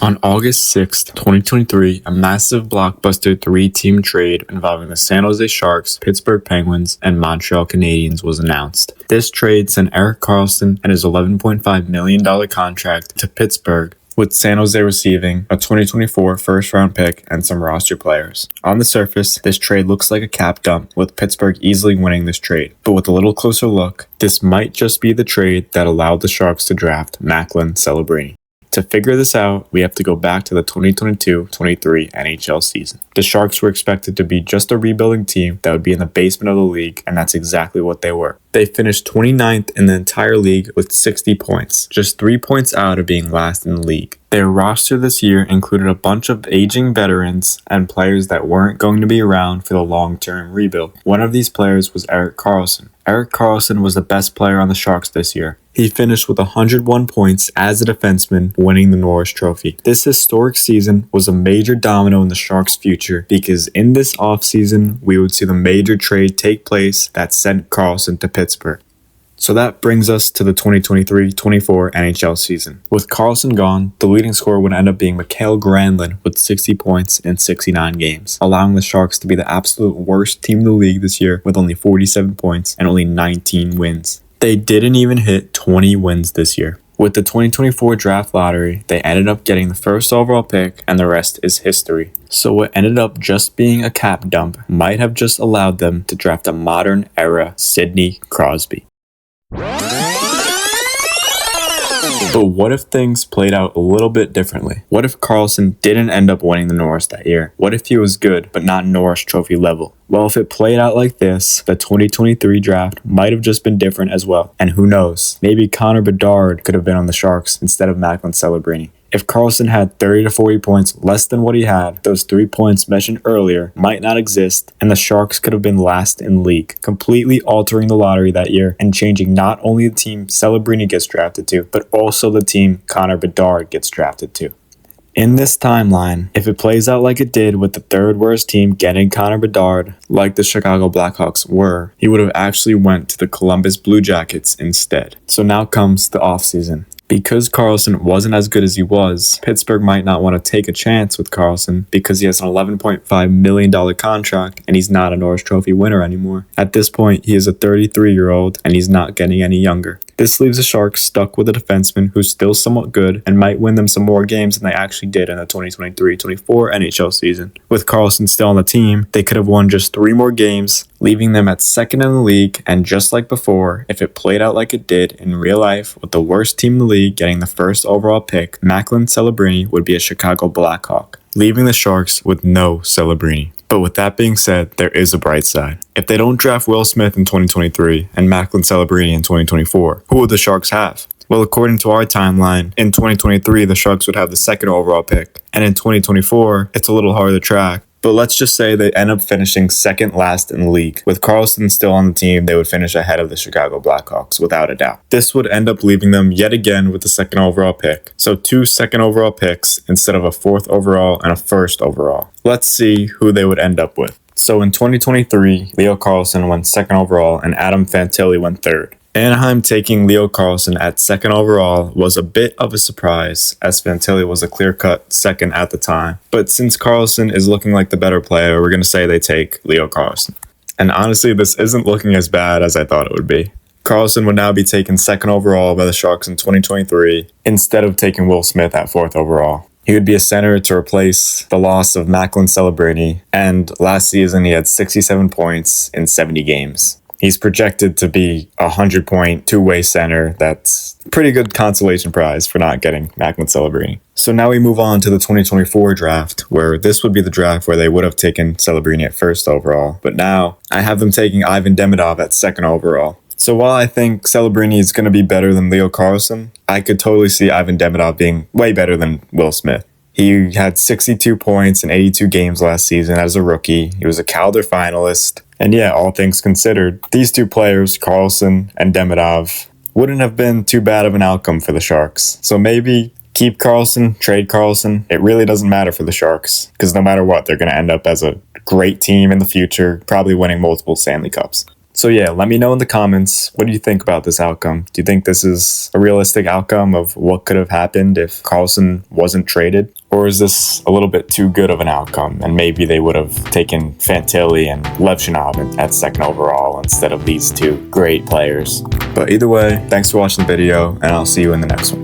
On August 6, 2023, a massive blockbuster three-team trade involving the San Jose Sharks, Pittsburgh Penguins, and Montreal Canadiens was announced. This trade sent Erik Karlsson and his $11.5 million contract to Pittsburgh, with San Jose receiving a 2024 first-round pick and some roster players. On the surface, this trade looks like a cap dump, with Pittsburgh easily winning this trade. But with a little closer look, this might just be the trade that allowed the Sharks to draft Macklin Celebrini. To figure this out, we have to go back to the 2022-23 NHL season. The Sharks were expected to be just a rebuilding team that would be in the basement of the league, and that's exactly what they were. They finished 29th in the entire league with 60 points, just 3 points out of being last in the league. Their roster this year included a bunch of aging veterans and players that weren't going to be around for the long-term rebuild. One of these players was Erik Karlsson. Erik Karlsson was the best player on the Sharks this year. He finished with 101 points as a defenseman, winning the Norris Trophy. This historic season was a major domino in the Sharks' future because in this offseason, we would see the major trade take place that sent Karlsson to Pittsburgh. So that brings us to the 2023-24 NHL season. With Karlsson gone, the leading scorer would end up being Mikael Granlund with 60 points in 69 games, allowing the Sharks to be the absolute worst team in the league this year with only 47 points and only 19 wins. They didn't even hit 20 wins this year. With the 2024 draft lottery, they ended up getting the first overall pick, and the rest is history. So what ended up just being a cap dump might have just allowed them to draft a modern era Sidney Crosby. But what if things played out a little bit differently? What if Karlsson didn't end up winning the Norris that year? What if he was good, but not Norris Trophy level? Well, if it played out like this, the 2023 draft might have just been different as well. And who knows, maybe Connor Bedard could have been on the Sharks instead of Macklin Celebrini. If Karlsson had 30 to 40 points less than what he had, those 3 points mentioned earlier might not exist, and the Sharks could have been last in league, completely altering the lottery that year and changing not only the team Celebrini gets drafted to, but also the team Connor Bedard gets drafted to. In this timeline, if it plays out like it did with the third worst team getting Connor Bedard, like the Chicago Blackhawks were, he would have actually went to the Columbus Blue Jackets instead. So now comes the offseason. Because Karlsson wasn't as good as he was, Pittsburgh might not want to take a chance with Karlsson because he has an $11.5 million contract and he's not a Norris Trophy winner anymore. At this point, he is a 33-year-old and he's not getting any younger. This leaves the Sharks stuck with a defenseman who's still somewhat good and might win them some more games than they actually did in the 2023-24 NHL season. With Karlsson still on the team, they could have won just 3 more games, leaving them at second in the league, and just like before, if it played out like it did in real life with the worst team in the league getting the first overall pick, Macklin Celebrini would be a Chicago Blackhawk, leaving the Sharks with no Celebrini. But with that being said, there is a bright side. If they don't draft Will Smith in 2023 and Macklin Celebrini in 2024, who would the Sharks have? Well, according to our timeline, in 2023, the Sharks would have the second overall pick. And in 2024, it's a little harder to track. But let's just say they end up finishing second last in the league. With Karlsson still on the team, they would finish ahead of the Chicago Blackhawks, without a doubt. This would end up leaving them yet again with the second overall pick. So 2 second overall picks instead of a 4th overall and a 1st overall. Let's see who they would end up with. So in 2023, Leo Karlsson went 2nd overall and Adam Fantilli went 3rd. Anaheim taking Leo Karlsson at 2nd overall was a bit of a surprise, as Fantilli was a clear-cut 2nd at the time. But since Karlsson is looking like the better player, we're going to say they take Leo Karlsson. And honestly, this isn't looking as bad as I thought it would be. Karlsson would now be taken 2nd overall by the Sharks in 2023, instead of taking Will Smith at 4th overall. He would be a center to replace the loss of Macklin Celebrini, and last season he had 67 points in 70 games. He's projected to be a 100-point two-way center. That's a pretty good consolation prize for not getting Macklin Celebrini. So now we move on to the 2024 draft, where this would be the draft where they would have taken Celebrini at 1st overall. But now I have them taking Ivan Demidov at 2nd overall. So while I think Celebrini is going to be better than Leo Karlsson, I could totally see Ivan Demidov being way better than Will Smith. He had 62 points in 82 games last season as a rookie. He was a Calder finalist. And yeah, all things considered, these 2 players, Karlsson and Demidov, wouldn't have been too bad of an outcome for the Sharks. So maybe keep Karlsson, trade Karlsson. It really doesn't matter for the Sharks, because no matter what, they're going to end up as a great team in the future, probably winning multiple Stanley Cups. So yeah, let me know in the comments, what do you think about this outcome? Do you think this is a realistic outcome of what could have happened if Karlsson wasn't traded? Or is this a little bit too good of an outcome, and maybe they would have taken Fantilli and Levchinov at second overall instead of these two great players? But either way, thanks for watching the video, and I'll see you in the next one.